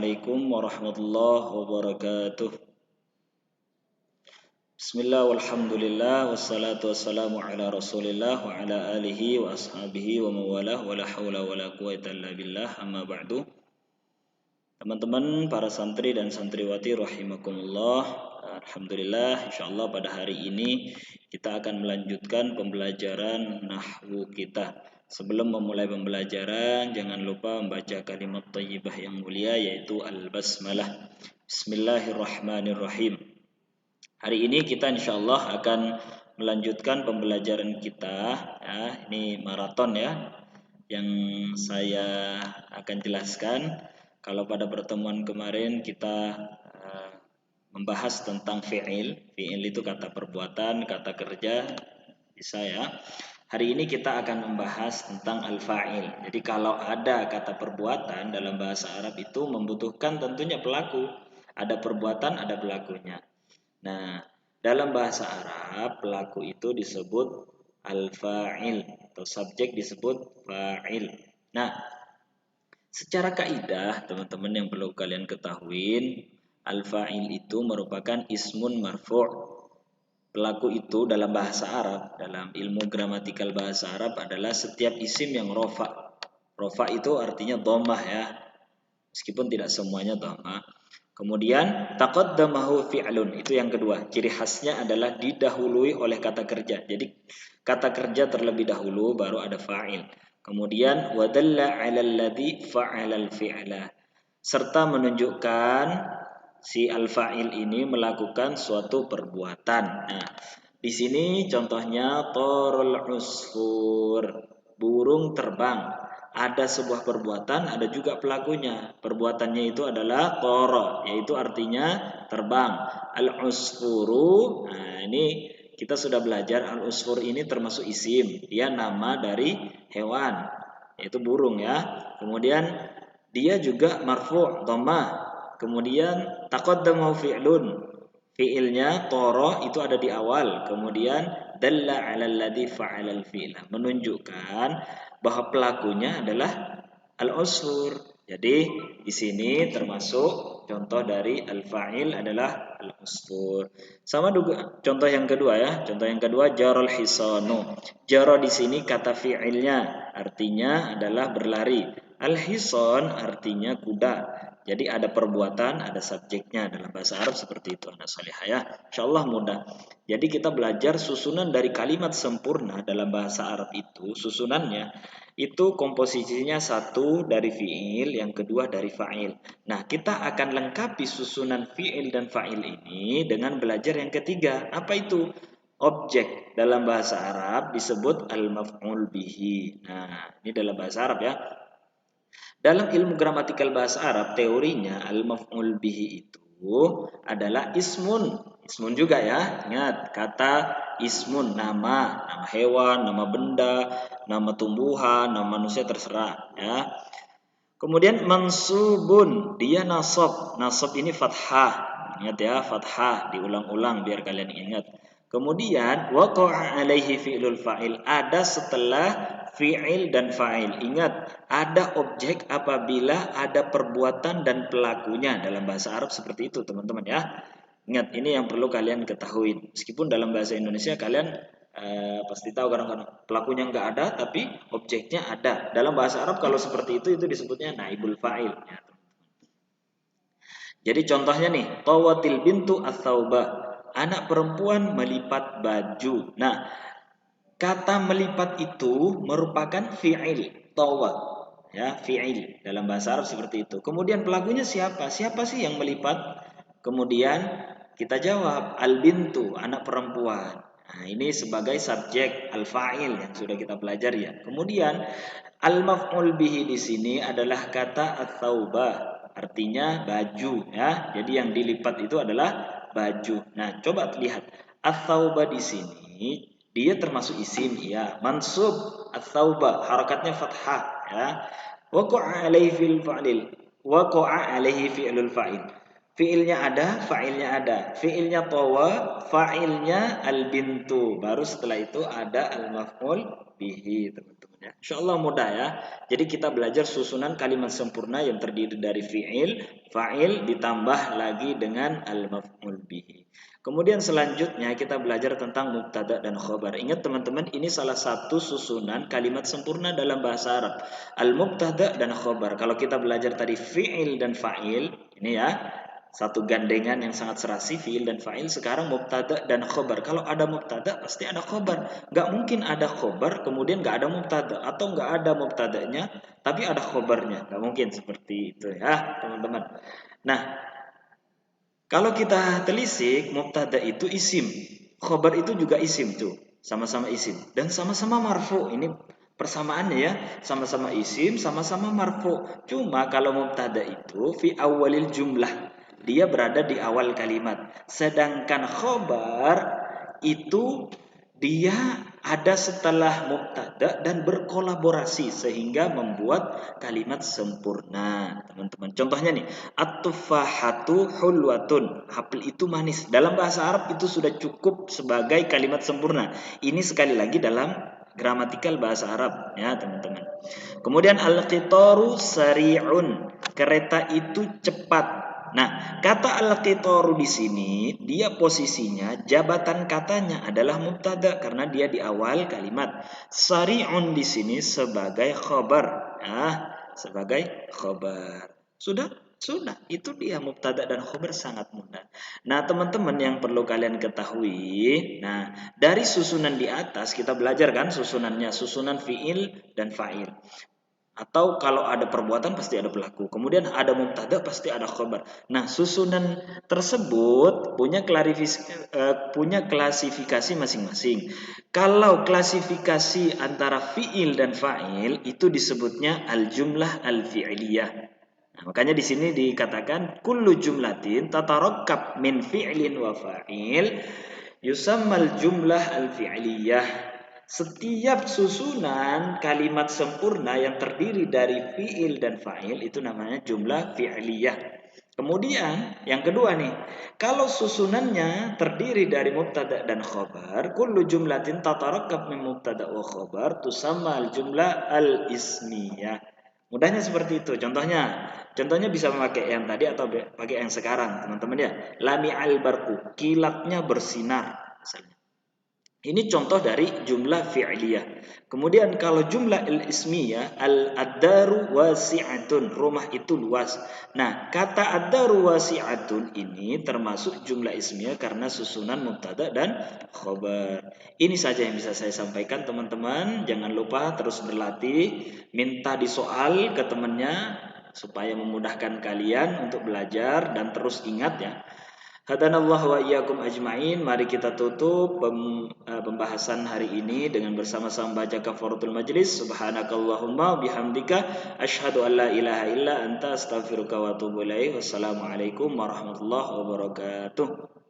Assalamualaikum warahmatullahi wabarakatuh. Bismillah walhamdulillah wassalatu wassalamu ala rasulillah wa ala alihi wa ashabihi wa mawalah wa la hawla wa la quwata illa billah amma ba'du. Teman-teman para santri dan santriwati rahimakumullah. Alhamdulillah insyaallah pada hari ini kita akan melanjutkan pembelajaran nahwu kita. Sebelum memulai pembelajaran, jangan lupa membaca kalimat thayyibah yang mulia yaitu al-basmalah. Bismillahirrahmanirrahim. Hari ini kita insyaallah akan melanjutkan pembelajaran kita. Ya, ini maraton ya, yang saya akan jelaskan. Kalau pada pertemuan kemarin kita membahas tentang fi'il. Fi'il itu kata perbuatan, kata kerja, bisa ya. Hari ini kita akan membahas tentang al-fa'il. Jadi kalau ada kata perbuatan dalam bahasa Arab itu membutuhkan tentunya pelaku. Ada perbuatan, ada pelakunya. Nah, dalam bahasa Arab pelaku itu disebut al-fa'il atau subjek disebut fa'il. Nah, secara kaidah teman-teman yang perlu kalian ketahui, al-fa'il itu merupakan ismun marfu'. Pelaku itu dalam bahasa Arab, dalam ilmu gramatikal bahasa Arab adalah setiap isim yang rofa. Rofa itu artinya dhammah ya, meskipun tidak semuanya dhammah. Kemudian taqaddamahu fi'lun, itu yang kedua. Ciri khasnya adalah didahului oleh kata kerja. Jadi kata kerja terlebih dahulu baru ada fa'il. Kemudian wadalla 'alal ladzi fa'alal fi'la, serta menunjukkan si al-fa'il ini melakukan suatu perbuatan. Nah, di sini contohnya tarul usfur, burung terbang. Ada sebuah perbuatan, ada juga pelakunya. Perbuatannya itu adalah tara, yaitu artinya terbang. Al-usfuru, nah ini kita sudah belajar al-usfur ini termasuk isim. Dia nama dari hewan, yaitu burung ya. Kemudian dia juga marfu' dhammah. Kemudian taqaddamahu fi'lun. Fi'ilnya tara itu ada di awal. Kemudian dalla 'alal ladzi fa'alal fi'la, menunjukkan bahwa pelakunya adalah al-usfur. Jadi di sini termasuk contoh dari al-fa'il adalah al-usfur. Sama juga contoh yang kedua ya. Contoh yang kedua jaral hisanu. Jara di sini kata fi'ilnya artinya adalah berlari. Al-hisan artinya kuda. Jadi ada perbuatan, ada subjeknya dalam bahasa Arab seperti itu. Anak salihah ya. Insyaallah mudah. Jadi kita belajar susunan dari kalimat sempurna dalam bahasa Arab itu, susunannya itu komposisinya satu dari fi'il, yang kedua dari fa'il. Nah, kita akan lengkapi susunan fi'il dan fa'il ini dengan belajar yang ketiga. Apa itu? Objek dalam bahasa Arab disebut al-maf'ul bihi. Nah, ini dalam bahasa Arab ya. Dalam ilmu gramatikal bahasa Arab, teorinya al-maf'ul bihi itu adalah ismun. Ismun juga ya. Ingat, kata ismun, nama hewan, nama benda, nama tumbuhan, nama manusia terserah ya. Kemudian mansubun, dia nasab. Nasab ini fathah. Ingat ya, fathah diulang-ulang biar kalian ingat. Kemudian waqa'a alaihi fi'lul fa'il, ada setelah fi'il dan fa'il. Ingat, ada objek apabila ada perbuatan dan pelakunya. Dalam bahasa Arab seperti itu teman-teman ya. Ingat, ini yang perlu kalian ketahui. Meskipun dalam bahasa Indonesia kalian pasti tahu kadang-kadang pelakunya nggak ada tapi objeknya ada. Dalam bahasa Arab kalau seperti itu disebutnya naibul fa'il ya. Jadi contohnya nih, tawatil bintu ats-tsauba, anak perempuan melipat baju. Nah, kata melipat itu merupakan fi'il, tawat ya, fi'il dalam bahasa Arab seperti itu. Kemudian pelakunya siapa? Siapa sih yang melipat? Kemudian kita jawab al-bintu, anak perempuan. Nah, ini sebagai subjek al-fa'il yang sudah kita pelajari ya. Kemudian al-maf'ul bihi di sini adalah kata ats-tsaubah, artinya baju ya. Jadi yang dilipat itu adalah baju. Nah, coba lihat ats-tsaubah di sini dia termasuk isim ya. Mansub ats-tsaubah harakatnya fathah ya. Waqa'a alaihi fil fa'il. Waqa'a alaihi fi'lul fa'il. Fi'ilnya ada, fa'ilnya ada. Fi'ilnya tawa, fa'ilnya al-bintu. Baru setelah itu ada al-maf'ul bihi, teman-teman ya. Insyaallah mudah ya. Jadi kita belajar susunan kalimat sempurna yang terdiri dari fi'il, fa'il ditambah lagi dengan al-maf'ul bihi. Kemudian selanjutnya kita belajar tentang mubtada dan khobar. Ingat teman-teman, ini salah satu susunan kalimat sempurna dalam bahasa Arab. Al-mubtada dan khobar. Kalau kita belajar tadi fi'il dan fa'il, ini ya, satu gandengan yang sangat serasi, fi'il dan fa'il. Sekarang mubtada dan khobar. Kalau ada mubtada pasti ada khobar. Gak mungkin ada khobar kemudian gak ada mubtada, atau gak ada mubtadanya tapi ada khobarnya. Gak mungkin seperti itu ya teman-teman. Nah, kalau kita telisik, mubtada itu isim, khobar itu juga isim tuh, sama-sama isim dan sama-sama marfu. Ini persamaannya ya, sama-sama isim, sama-sama marfu. Cuma kalau mubtada itu fi awalil jumlah, dia berada di awal kalimat. Sedangkan khobar itu dia ada setelah mubtada dan berkolaborasi sehingga membuat kalimat sempurna, teman-teman. Contohnya nih, at-tufahatu hulwatun. Apel itu manis. Dalam bahasa Arab itu sudah cukup sebagai kalimat sempurna. Ini sekali lagi dalam gramatikal bahasa Arab ya, teman-teman. Kemudian al-qitaru sari'un. Kereta itu cepat. Nah, kata al-qitaru di sini dia posisinya jabatan katanya adalah mubtada karena dia di awal kalimat. Sari'un di sini sebagai khabar. Nah, sebagai khabar. Sudah? Sudah. Itu dia mubtada dan khabar sangat mudah. Nah, teman-teman yang perlu kalian ketahui, nah, dari susunan di atas kita belajar kan susunannya, susunan fi'il dan fa'il. Atau kalau ada perbuatan pasti ada pelaku. Kemudian ada mubtada pasti ada khabar. Nah, susunan tersebut punya klasifikasi masing-masing. Kalau klasifikasi antara fiil dan fa'il itu disebutnya al-jumlah al-fi'liyah. Nah, makanya di sini dikatakan kullu jumlatin tatarakkab min fi'lin wa fa'il yusammal jumlah al-fi'liyah. Setiap susunan kalimat sempurna yang terdiri dari fiil dan fa'il itu namanya jumlah fi'liyah. Kemudian yang kedua nih, kalau susunannya terdiri dari mubtada dan khobar, kullu jumlatin tatarakkab min mubtada wa khobar tusamma al-jumlah al-ismiyah. Mudahnya seperti itu. Contohnya bisa memakai yang tadi atau pakai yang sekarang, teman-teman ya. Lami al-barqu, kilatnya bersinar misalnya. Ini contoh dari jumlah fi'liyah. Kemudian kalau jumlah al-ismiyah, al-addaru wasi'atun, rumah itu luas. Nah, kata ad-daru wasi'atun ini termasuk jumlah ismiyah karena susunan mubtada dan khobar. Ini saja yang bisa saya sampaikan teman-teman. Jangan lupa terus berlatih, minta di soal ke temannya supaya memudahkan kalian untuk belajar dan terus ingat ya. Hadanallahu wa iyyakum ajmain. Mari kita tutup pembahasan hari ini dengan bersama-sama baca kafaratul majlis. Subhanakallahumma bihamdika asyhadu an la ilaha illa anta astaghfiruka wa atubu ilaik. Wassalamualaikum warahmatullahi wabarakatuh.